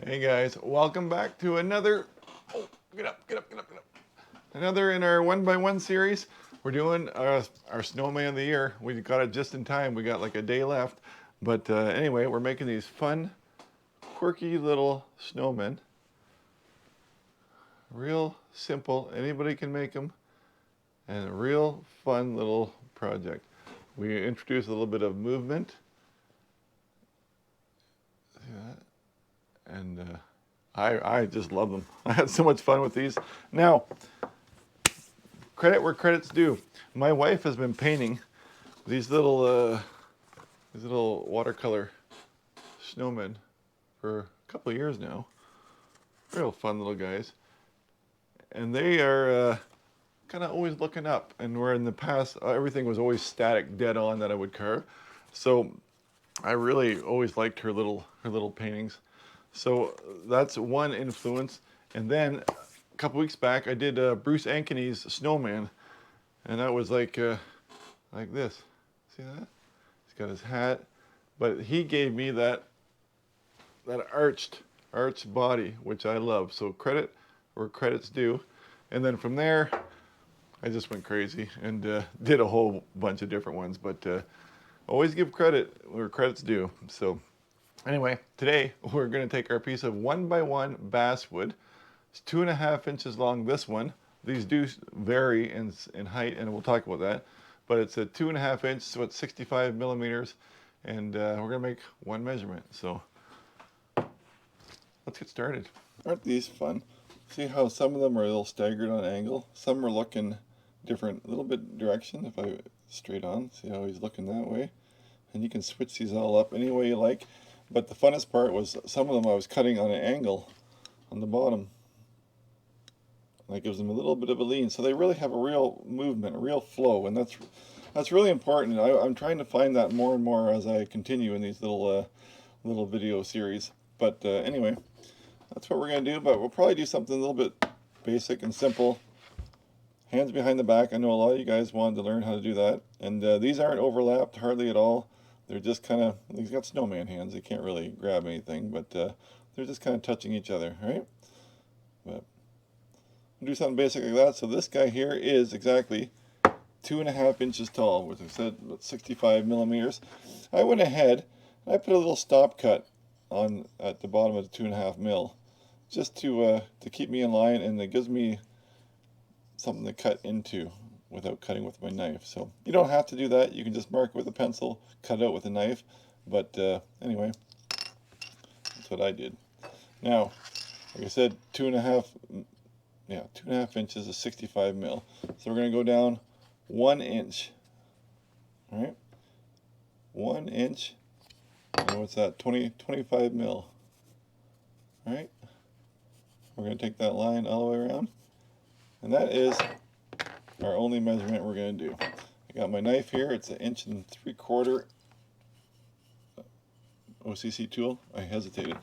Hey guys, welcome back to another, get up. Another in our 1x1 series. We're doing our Snowman of the Year. We got it just in time. We got like a day left. But anyway, we're making these fun, quirky little snowmen. Real simple. Anybody can make them. And a real fun little project. We introduce a little bit of movement. See that? And I just love them. I had so much fun with these. Now, credit where credit's due. My wife has been painting these little watercolor snowmen for a couple of years now. Real fun little guys. And they are kind of always looking up. And where in the past, everything was always static, dead on that I would carve. So I really always liked her little paintings. So that's one influence. And then a couple weeks back, I did Bruce Ankeny's Snowman, and that was like this. See that? He's got his hat, but he gave me that arched body, which I love. So credit where credit's due. And then from there, I just went crazy and did a whole bunch of different ones. But always give credit where credit's due. So anyway, today we're going to take our piece of 1x1 basswood. It's 2.5 inches long, this one. These do vary in height, and we'll talk about that. But it's a 2.5 inch, so it's 65 millimeters. And we're going to make one measurement. So let's get started. Aren't these fun? See how some of them are a little staggered on angle? Some are looking different, a little bit direction if I straight on. See how he's looking that way? And you can switch these all up any way you like. But the funnest part was some of them I was cutting on an angle on the bottom. That gives them a little bit of a lean. So they really have a real movement, a real flow. And that's really important. I'm trying to find that more and more as I continue in these little video series. But anyway, that's what we're going to do. But we'll probably do something a little bit basic and simple. Hands behind the back. I know a lot of you guys wanted to learn how to do that. And these aren't overlapped hardly at all. They're just kind of, he's got snowman hands. They can't really grab anything, but they're just kind of touching each other, right? But we'll do something basic like that. So this guy here is exactly 2.5 inches tall, which I said 65 millimeters. I went ahead and I put a little stop cut on at the bottom of the 2.5 mil, just to keep me in line, and it gives me something to cut into without cutting with my knife. So you don't have to do that. You can just mark it with a pencil, cut it out with a knife. But anyway, that's what I did. Now, like I said, 2.5 inches is 65 mil. So we're going to go down 1 inch. All right, 1 inch. And what's that? 25 mil. All right. We're going to take that line all the way around. And that is our only measurement we're going to do. I got my knife here. It's 1.75 inch OCC tool. I hesitated.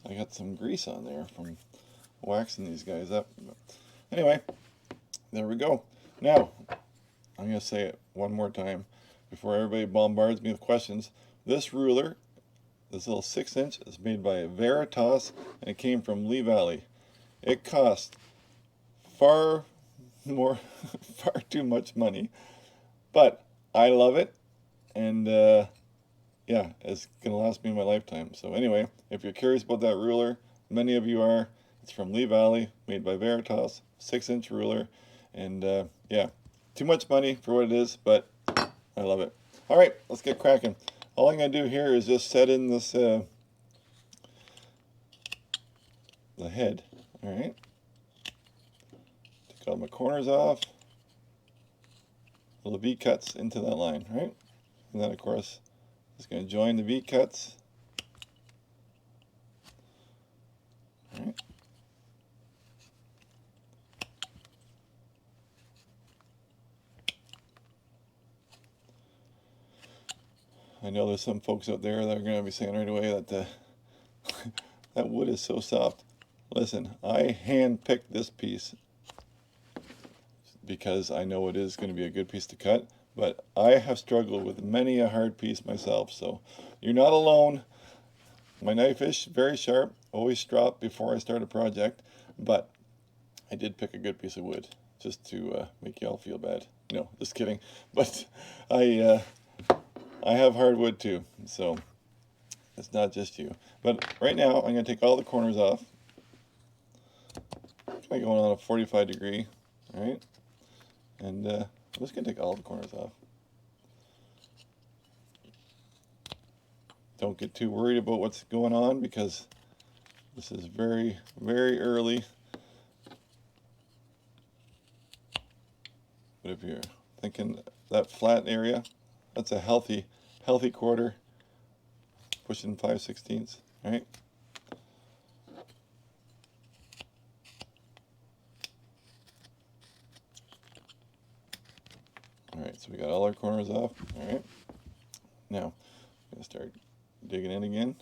I got some grease on there from waxing these guys up. Anyway, there we go. Now, I'm going to say it one more time before everybody bombards me with questions. This ruler, this little 6 inch, is made by Veritas, and it came from Lee Valley. It cost far too much money, but I love it, and yeah, it's gonna last me my lifetime. So anyway, if you're curious about that ruler, many of you are. It's from Lee Valley, made by Veritas, 6 inch ruler, and yeah, too much money for what it is, but I love it. All right, let's get cracking. All I'm gonna do here is just set in this the head. All right. Take all my corners off. Little V cuts into that line, right? And then of course, just going to join the V cuts. All right. I know there's some folks out there that are going to be saying right away that that wood is so soft. Listen, I hand-picked this piece because I know it is going to be a good piece to cut, but I have struggled with many a hard piece myself, so you're not alone. My knife is very sharp, always strop before I start a project, but I did pick a good piece of wood just to make y'all feel bad. No, just kidding. But I have hardwood too, so it's not just you. But right now I'm going to take all the corners off. I'm going on a 45 degree, all right? And I'm just going to take all the corners off. Don't get too worried about what's going on because this is very, very early. But if you're thinking that flat area, that's a healthy quarter, pushing 5/16, right? All right, so we got all our corners off. All right, now I'm gonna start digging in again.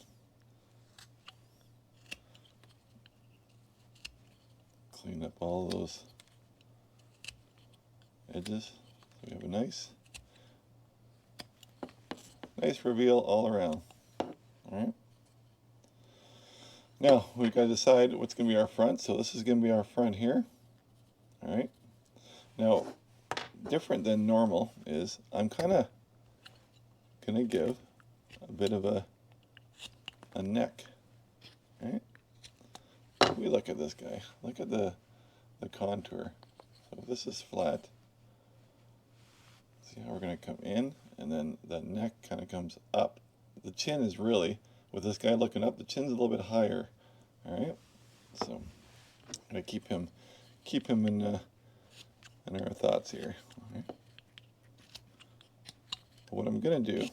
Clean up all those edges so we have a nice reveal all around. All right. Now we've got to decide what's going to be our front. So this is going to be our front here. All right. Now, different than normal is I'm kind of going to give a bit of a neck. Right? We look at this guy. Look at the contour. So this is flat. See how we're going to come in, and then the neck kind of comes up. The chin is really, with this guy looking up, the chin's a little bit higher. All right, so I'm going to keep him in our thoughts here. All right. But what I'm going to do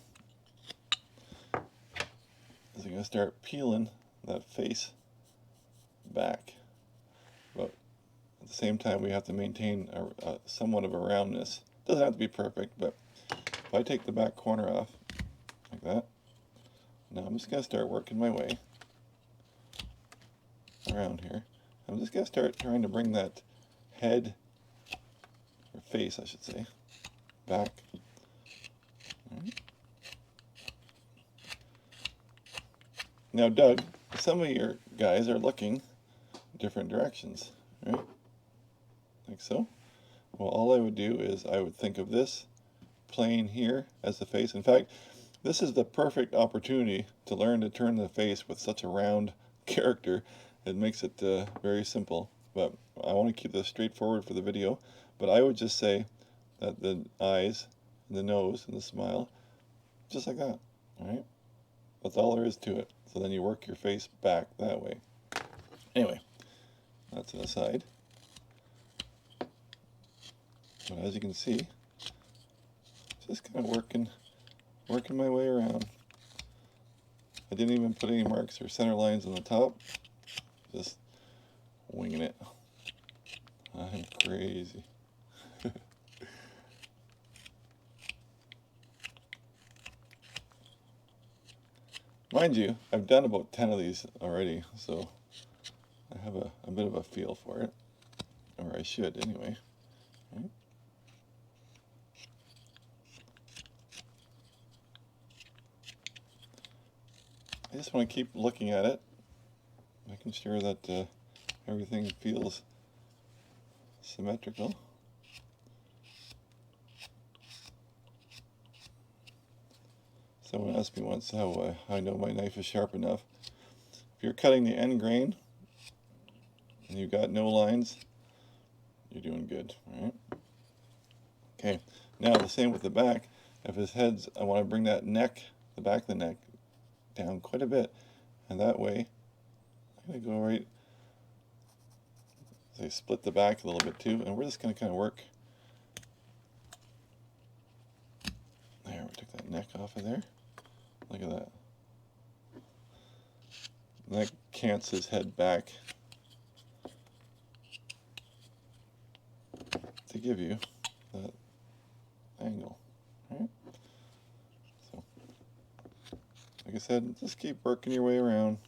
is I'm going to start peeling that face back. But at the same time, we have to maintain a somewhat of a roundness. Doesn't have to be perfect, but if I take the back corner off like that, now I'm just going to start working my way around here. I'm just going to start trying to bring that head, or face I should say, back. Right. Now Doug, some of your guys are looking different directions, right? Like so. Well, all I would do is I would think of this plane here as the face. In fact, this is the perfect opportunity to learn to turn the face with such a round character. It makes it very simple, but I want to keep this straightforward for the video. But I would just say that the eyes, and the nose, and the smile, just like that, all right? That's all there is to it. So then you work your face back that way. Anyway, that's an aside. But as you can see, just kind of working my way around. I didn't even put any marks or center lines on the top. Just winging it. I'm crazy. Mind you, I've done about 10 of these already, so I have a bit of a feel for it. Or I should anyway. Right? I just want to keep looking at it, making sure that everything feels symmetrical. Someone asked me once how I know my knife is sharp enough. If you're cutting the end grain and you've got no lines, you're doing good, right? Okay, now the same with the back. If his head's, I want to bring that neck, the back of the neck, down quite a bit, and that way I'm going to go right, say split the back a little bit too, and we're just going to kind of work. There, we took that neck off of there. Look at that. And that cants his head back to give you that angle, right? So, like I said, just keep working your way around.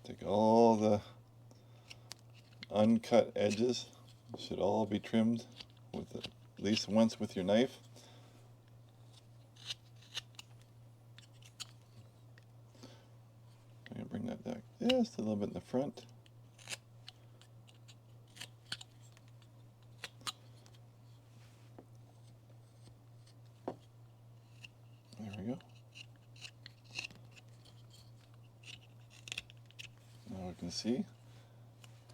Take all the uncut edges should all be trimmed with at least once with your knife. I'm going to bring that back just a little bit in the front. There we go. Now we can see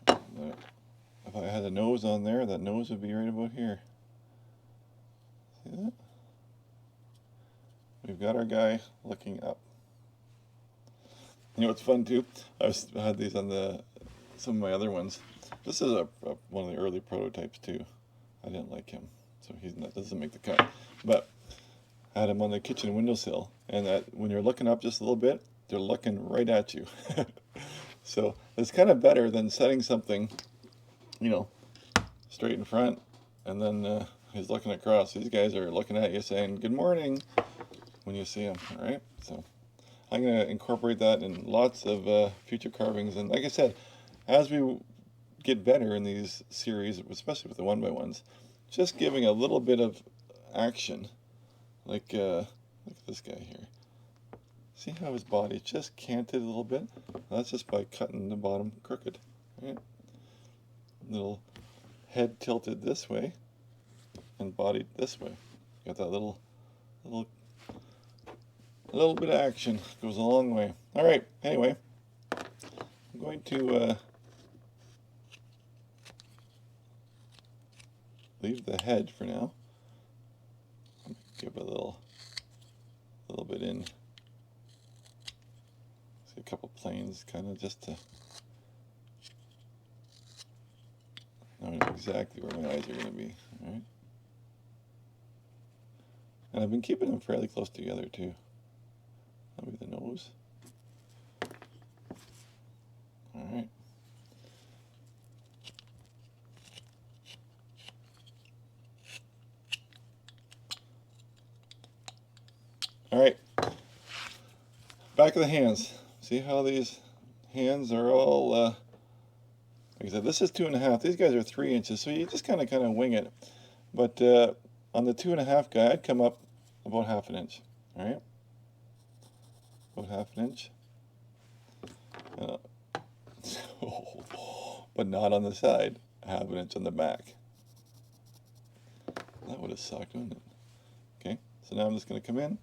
that if I had a nose on there, that nose would be right about here. See that? We've got our guy looking up. You know what's fun too? I had these on some of my other ones. This is one of the early prototypes too. I didn't like him, so doesn't make the cut. But I had him on the kitchen windowsill, and that when you're looking up just a little bit, they're looking right at you. So it's kind of better than setting something, you know, straight in front, and then he's looking across. These guys are looking at you saying good morning when you see them. All right, so I'm going to incorporate that in lots of future carvings. And like I said, as we get better in these series, especially with the 1x1s, just giving a little bit of action. Like, look at this guy here. See how his body just canted a little bit? That's just by cutting the bottom crooked. Right? Little head tilted this way and body this way. Got that little bit of action. Goes a long way. All right. Anyway, I'm going to leave the head for now. Give a little bit in. See a couple planes, kind of just to. I know exactly where my eyes are going to be. All right. And I've been keeping them fairly close together too. That'll be the nose. All right. All right. Back of the hands. See how these hands are all, like I said, this is 2.5. These guys are 3 inches, so you just kind of wing it. But on the 2.5 guy, I'd come up about 1/2 inch. All right, about 1/2 inch. But not on the side. 1/2 inch on the back. That would have sucked, wouldn't it? Okay, so now I'm just going to come in.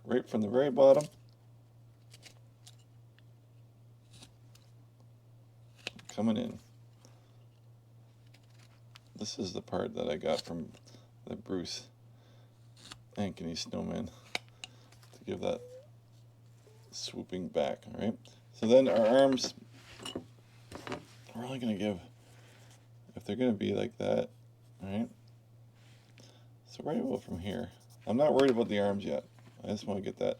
Right from the very bottom. Coming in. This is the part that I got from the Bruce Ankeny Snowman to give that swooping back. All right. So then our arms, we're only going to give, if they're going to be like that, all right. So right about from here. I'm not worried about the arms yet. I just want to get that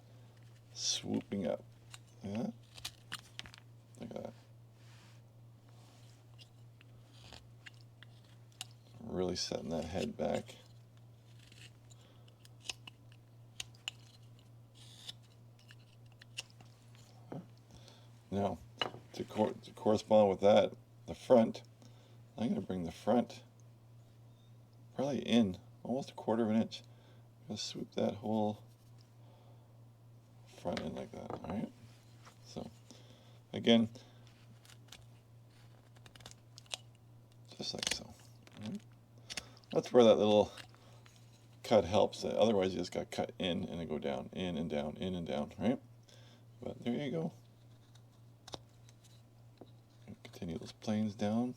swooping up. Yeah. Look at that. Really setting that head back. Now, to correspond with that, the front, I'm going to bring the front probably in almost 1/4 inch. I'm going to swoop that whole front in like that. All right. So, again, just like so. All right. That's where that little cut helps. Otherwise, you just got cut in and then go down, in and down, in and down, right? But there you go. Continue those planes down.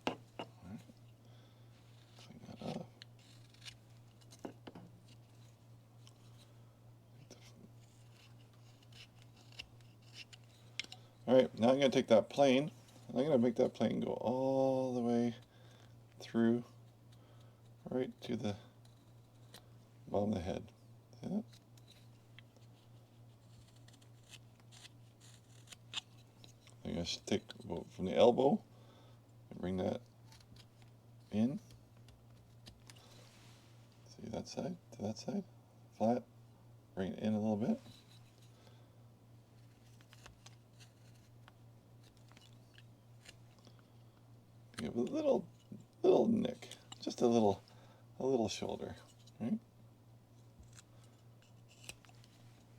Right. Clean that up. All right, now I'm going to take that plane, and I'm going to make that plane go all the way through, right to the bottom of the head. See that? I think I should take from the elbow and bring that in. See Do that side, to that side, flat, bring it in a little bit. Give a little nick, just a little shoulder, right?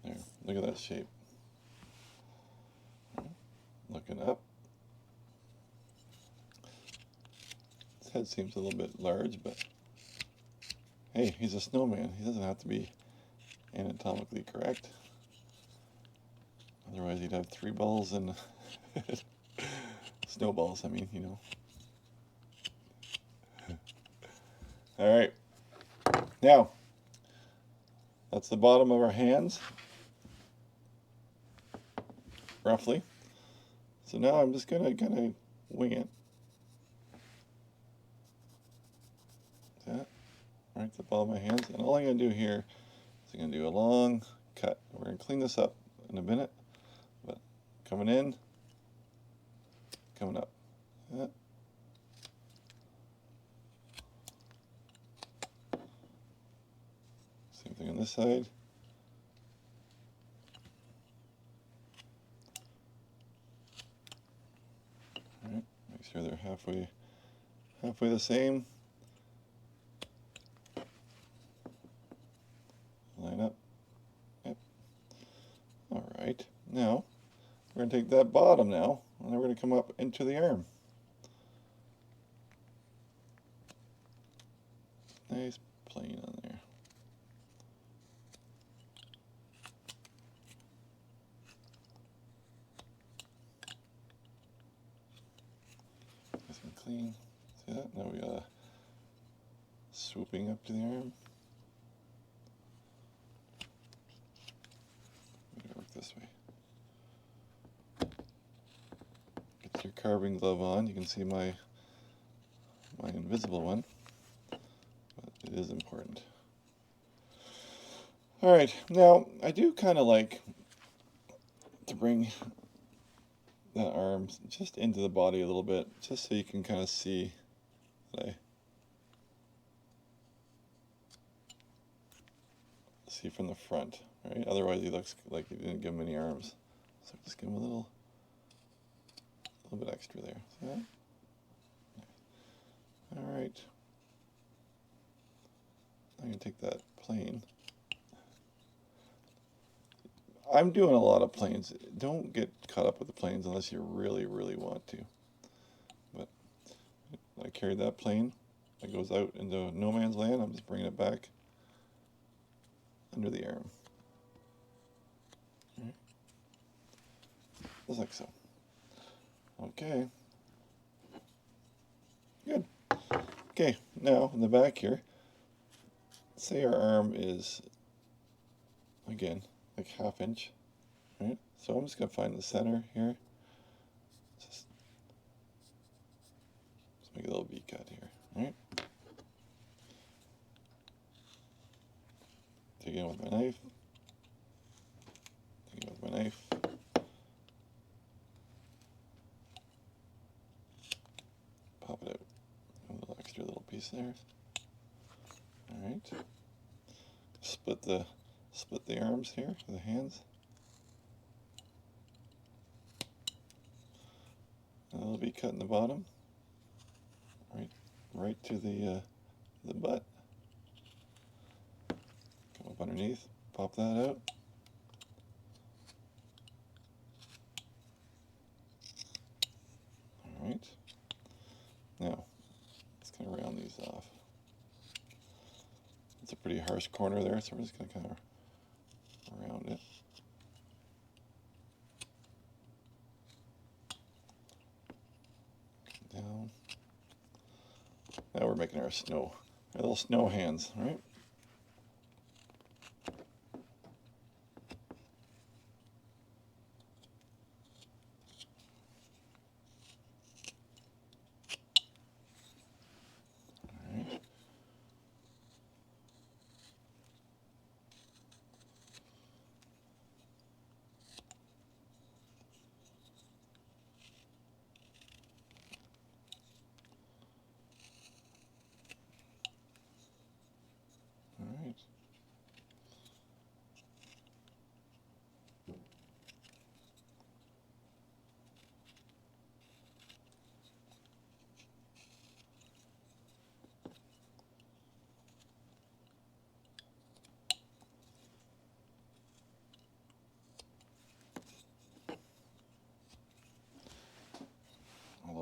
There, look at that shape. Looking up. His head seems a little bit large, but hey, he's a snowman. He doesn't have to be anatomically correct. Otherwise, he'd have 3 balls and snowballs, I mean, you know. All right. Now, that's the bottom of our hands, roughly. So now I'm just going to kind of wing it. That, right at the bottom of my hands. And all I'm going to do here is I'm going to do a long cut. We're going to clean this up in a minute. But coming in, coming up. That. Same thing on this side. All right, make sure they're halfway the same. Line up. Yep. All right. Now we're going to take that bottom now, and then we're going to come up into the arm. Nice plane on there. Nice and clean. See that? Now we got swooping up to the arm. Work this way. Get your carving glove on. You can see my invisible one, but it is important. All right, now I do kind of like to bring that arm just into the body a little bit, just so you can kind of see that I see from the front, right? Otherwise he looks like you didn't give him any arms. So just give him a little bit extra there. See that? All right. I'm going to take that plane. I'm doing a lot of planes. Don't get caught up with the planes unless you really, really want to. But I carry that plane that goes out into no man's land. I'm just bringing it back under the arm. Right. Just like so. Okay. Good. Okay, now in the back here, say our arm is, again, like 1/2 inch, right? So I'm just going to find the center here. Just make a little V cut here, right? Take it in with my knife. Take it with my knife. Pop it out. A little extra little piece there. All right. Split the arms here, the hands. A little V cut in the bottom. Right to the butt. Come up underneath. Pop that out. All right. Now, let's kind of round these off. It's a pretty harsh corner there, so we're just going to kind of round it. Down. Now we're making our little snow hands, right?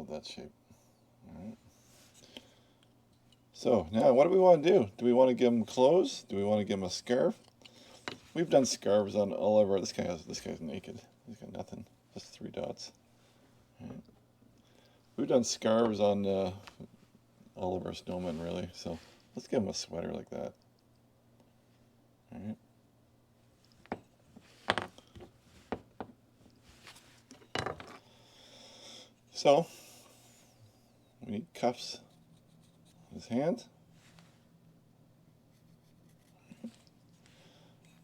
that shape. All right. So now what do we want to do? Do we want to give him clothes? Do we want to give him a scarf? We've done scarves on all of our, this guy's naked. He's got nothing, just 3 dots. All right. We've done scarves on all of our snowmen really, so let's give him a sweater like that. All right. So we need cuffs on his hand.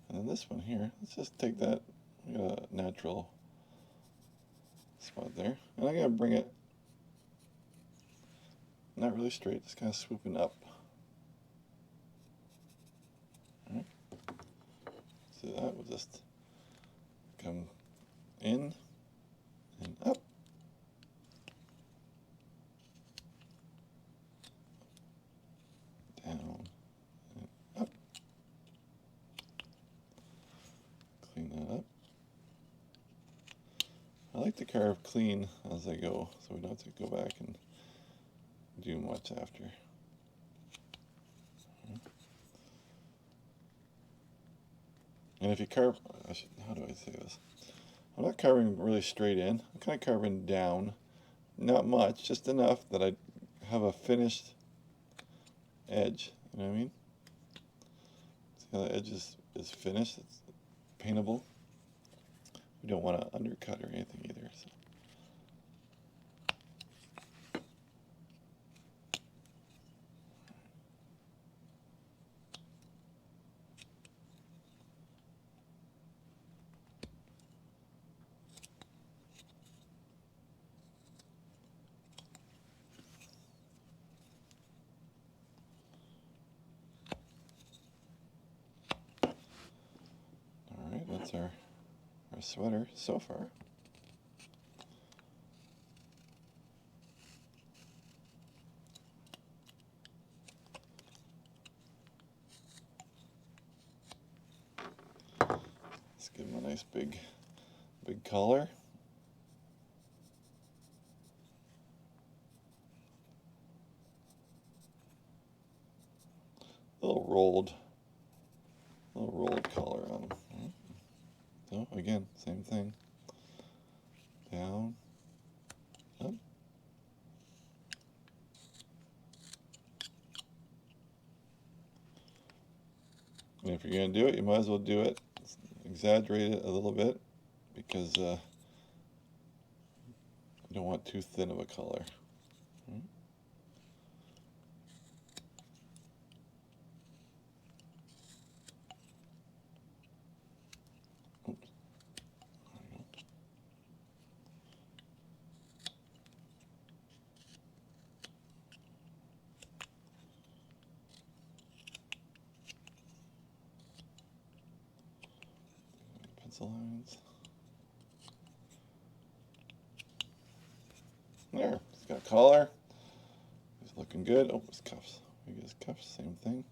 And then this one here, let's just take that, we got a natural spot there. And I'm going to bring it not really straight, just kind of swooping up. All right. So that will just come in and up. Down and up. Clean that up. I like to carve clean as I go, so we don't have to go back and do much after. And if you carve, how do I say this? I'm not carving really straight in. I'm kind of carving down. Not much, just enough that I have a finished edge. You know what I mean? See how the edge is finished? It's paintable. We don't want to undercut or anything either. So. Alright, that's our sweater so far. Let's give him a nice big collar. Little rolled collar on him. So again, same thing. Down, up. And if you're going to do it, you might as well do it, exaggerate it a little bit, because you don't want too thin of a collar. Oops. Pencil lines. There, he's got a collar. He's looking good. Oh, his cuffs. We get his cuffs, same thing.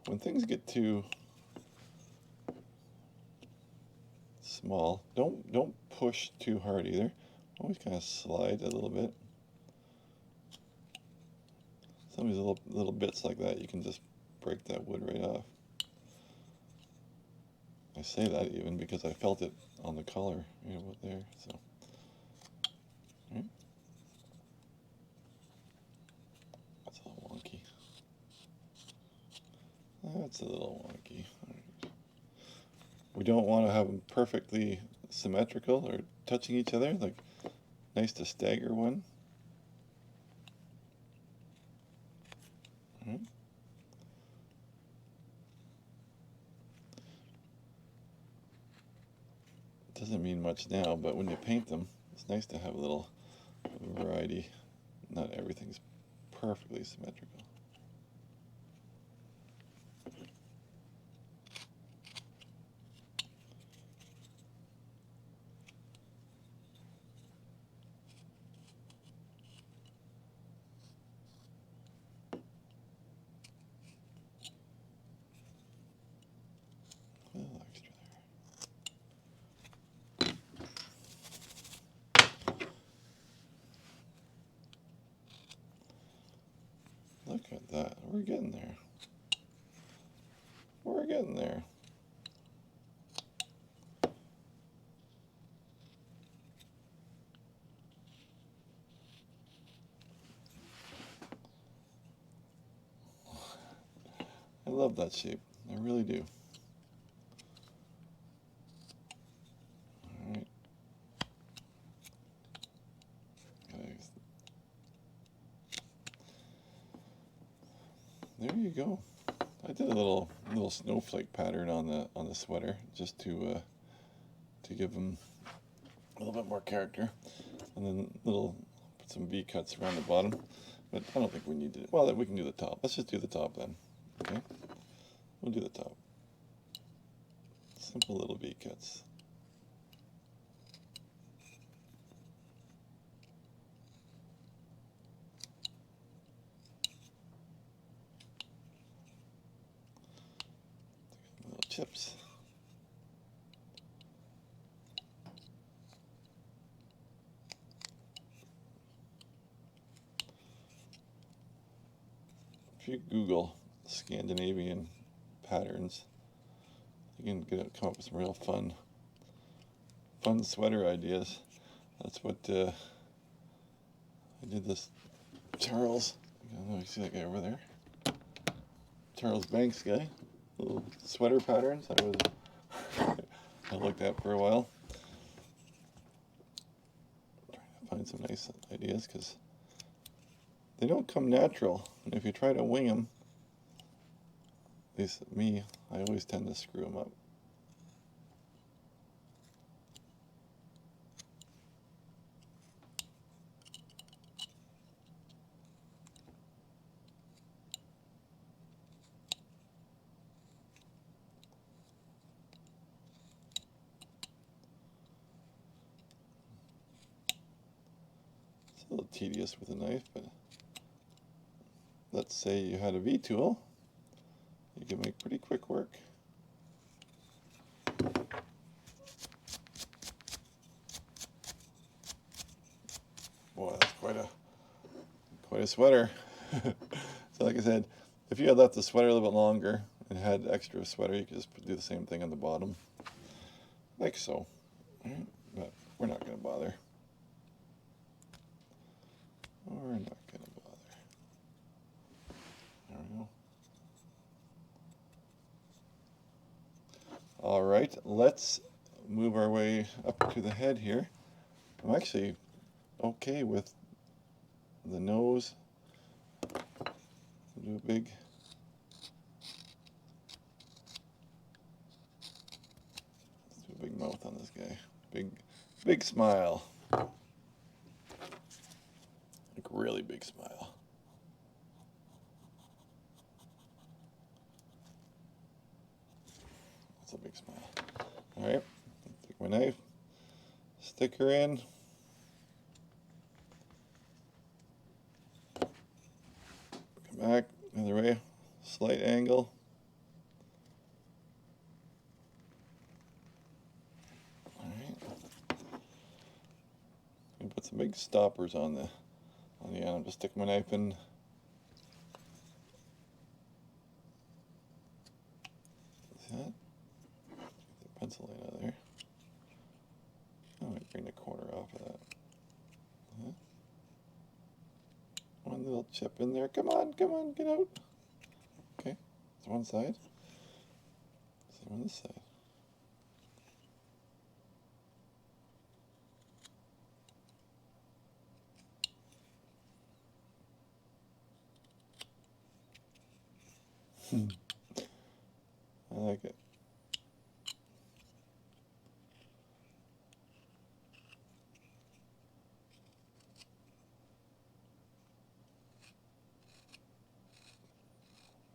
When things get too small, don't push too hard either. Always kind of slide a little bit. Some of these little bits like that, you can just break that wood right off. I say that even because I felt it on the collar, you know, about there. So, right. That's a little wonky. That's a little wonky. Right. We don't want to have them perfectly symmetrical or touching each other. Like, nice to stagger one. Right. Doesn't mean much now, but when you paint them, it's nice to have a little variety. Not everything's perfectly symmetrical. Look at that. We're getting there. We're getting there. I love that shape. I really do. Alright. There you go. I did a little snowflake pattern on the sweater just to give them a little bit more character, and then put some V cuts around the bottom. But I don't think we need to. Well, we can do the top. Let's just do the top then. Okay, we'll do the top. Simple little V cuts. Little chips. If you Google Scandinavian patterns, you can come up with some real fun sweater ideas. That's what I did this. Charles, I don't know, you see that guy over there? Charles Banks guy. Little sweater patterns. I looked at for a while. Trying to find some nice ideas because they don't come natural, and if you try to wing them, at least me, I always tend to screw them up. It's a little tedious with a knife, but let's say you had a V-tool, you can make pretty quick work. Boy, that's quite a sweater. So like I said, if you had left the sweater a little bit longer and had extra sweater, you could just do the same thing on the bottom, like so. But we're not going to bother. We're not going to bother. There we go. All right, let's move our way up to the head here. I'm actually okay with the nose. Do a big mouth on this guy. Big smile. Like really big smile. That's a big smile. All right, take my knife, stick her in. Come back the other way, slight angle. All right. I'm gonna put some big stoppers on the end. I'm just stick my knife in. See that? Get the pencil line out of there. I might bring the corner off of that. One little chip in there. Come on, get out. Okay, it's one side. Same on this side. I like it.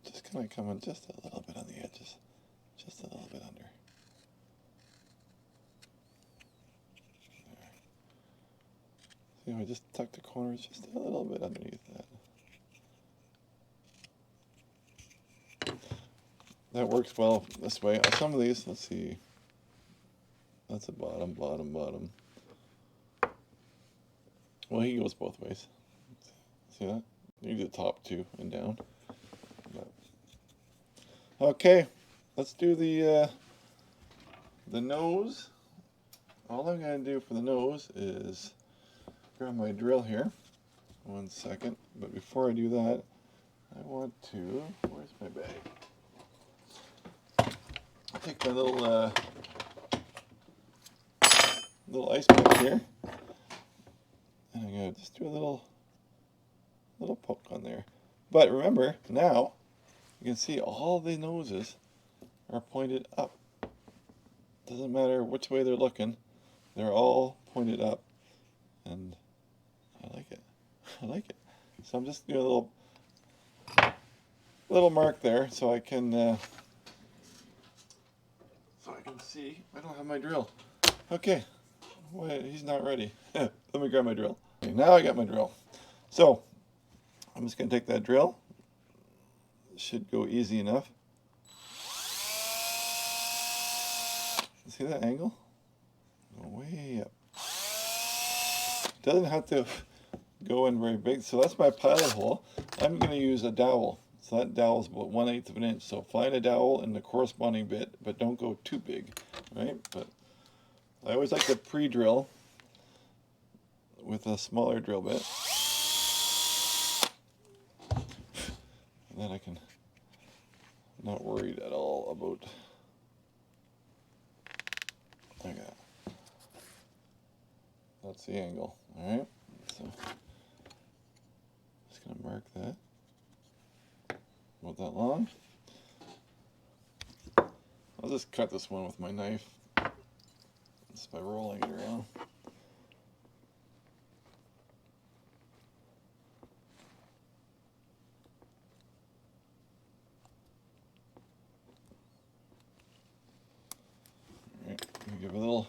Just kind of coming just a little bit on the edges. Just a little bit under. There. See how I just tucked the corners just a little bit underneath that. That works well this way. Some of these, let's see. That's a bottom. Well, he goes both ways. See that? Maybe the top two and down. But, okay, let's do the nose. All I'm going to do for the nose is grab my drill here. 1 second. But before I do that, I want to, where's my bag? I'll take my little ice pick here. And I'm going to just do a little poke on there. But remember, now, you can see all the noses are pointed up. Doesn't matter which way they're looking, they're all pointed up. And I like it. I like it. So I'm just doing a little mark there so I can see. I don't have my drill. Okay. Wait, he's not ready. Let me grab my drill. Okay, now I got my drill. So I'm just going to take that drill. It should go easy enough. See that angle? Go way up. Doesn't have to go in very big. So that's my pilot hole. I'm going to use a dowel. So that dowel is about 1/8 of an inch. So find a dowel in the corresponding bit, but don't go too big, right? But I always like to pre-drill with a smaller drill bit. And then I can not worried at all about. Okay. That's the angle. All right. So just gonna mark that. About that long. I'll just cut this one with my knife. Just by rolling it around. All right. Give a little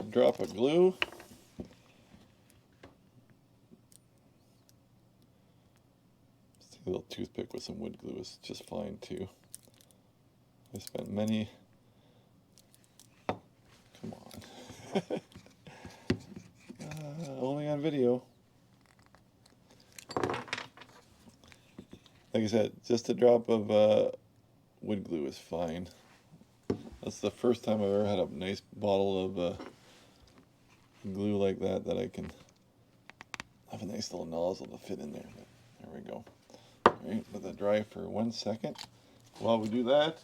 drop of glue. A little toothpick with some wood glue is just fine too. I spent many. Come on. Only on video. Like I said, just a drop of wood glue is fine. That's the first time I've ever had a nice bottle of glue like that I can have a nice little nozzle to fit in there. But there we go. Alright, let that dry for 1 second. While we do that,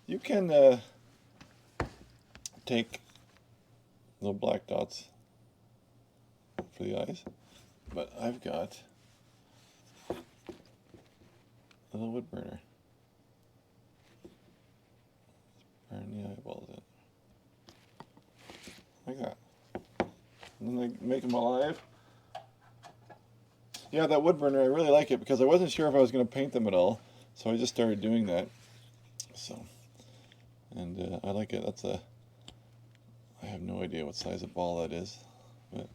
you can take little black dots for the eyes, but I've got a little wood burner. Burn the eyeballs in. Like that. And then I make them alive. Yeah, that wood burner, I really like it because I wasn't sure if I was going to paint them at all, so I just started doing that. So, and I like it. I have no idea what size of ball that is, but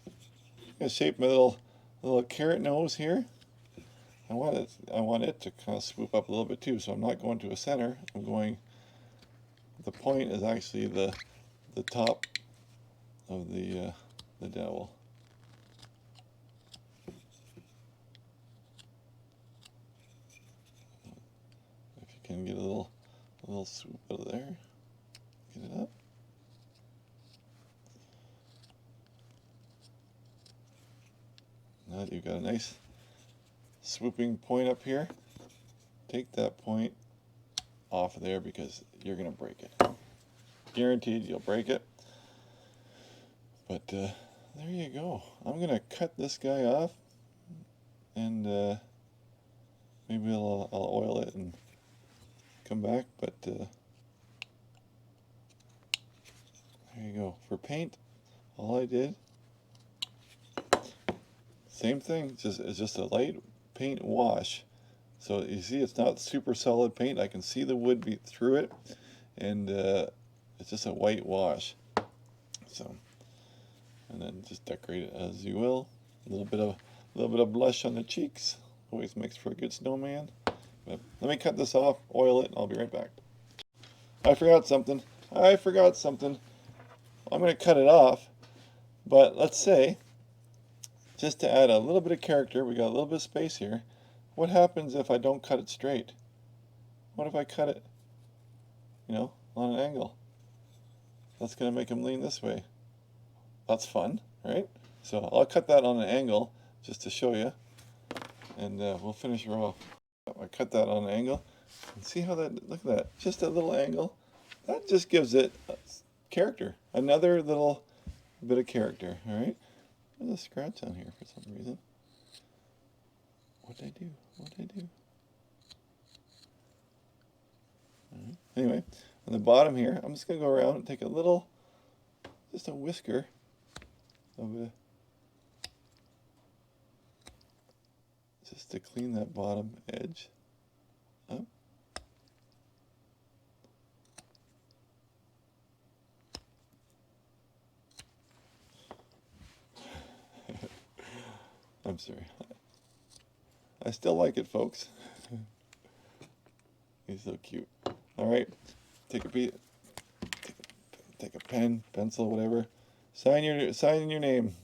I'm gonna shape my little carrot nose here. I want it to kind of swoop up a little bit too, so I'm not going to a center. I'm going. The point is actually the top of the dowel. Can get a little swoop out of there. Get it up. Now that you've got a nice swooping point up here, take that point off of there because you're going to break it. Guaranteed you'll break it. But there you go. I'm going to cut this guy off and maybe I'll oil it and come back, but there you go. For paint, all I did, same thing, it's just a light paint wash. So you see it's not super solid paint. I can see the wood through it, and it's just a white wash. So, and then just decorate it as you will. A little bit of blush on the cheeks always makes for a good snowman. But let me cut this off, oil it, and I'll be right back. I forgot something. I'm going to cut it off, but let's say just to add a little bit of character, we got a little bit of space here. What happens if I don't cut it straight? What if I cut it, on an angle? That's going to make him lean this way. That's fun, right? So I'll cut that on an angle just to show you, and we'll finish her off. I cut that on an angle, and see how that, look at that, just a little angle. That just gives it character, another little bit of character, all right? There's a scratch on here for some reason. What'd I do? What'd I do? All right. Anyway, on the bottom here, I'm just going to go around and take a little, just a whisker of it, just to clean that bottom edge up. I'm sorry. I still like it, folks. He's so cute. All right, take a pen, pencil, whatever. Sign your name.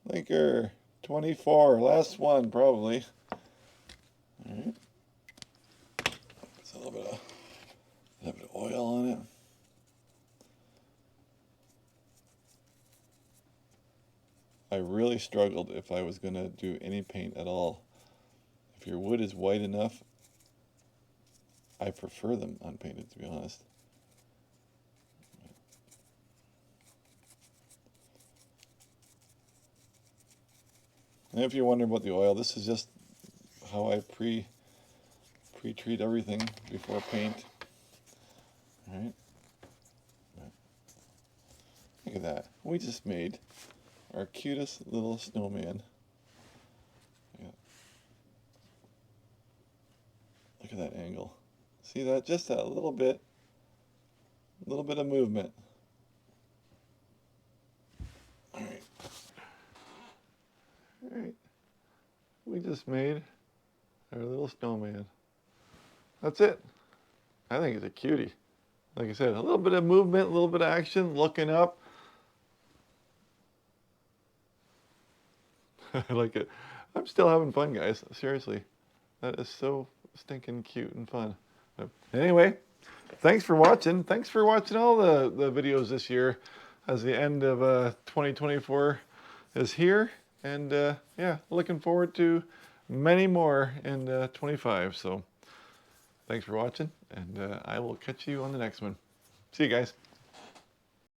Linker 24, last one probably. All right. There's a little bit of oil on it. I really struggled if I was going to do any paint at all. If your wood is white enough, I prefer them unpainted, to be honest. And if you're wondering about the oil, this is just how I pre-treat everything before paint. All right. Look at that. We just made our cutest little snowman. Yeah. Look at that angle. See that? Just a little bit of movement. All right. All right. We just made our little snowman. That's it. I think it's a cutie. Like I said, a little bit of movement, a little bit of action, looking up. I like it. I'm still having fun, guys. Seriously. That is so stinking cute and fun. Anyway, thanks for watching. Thanks for watching all the videos this year as the end of 2024 is here. And yeah, looking forward to many more in 25. So thanks for watching, and I will catch you on the next one. See you guys.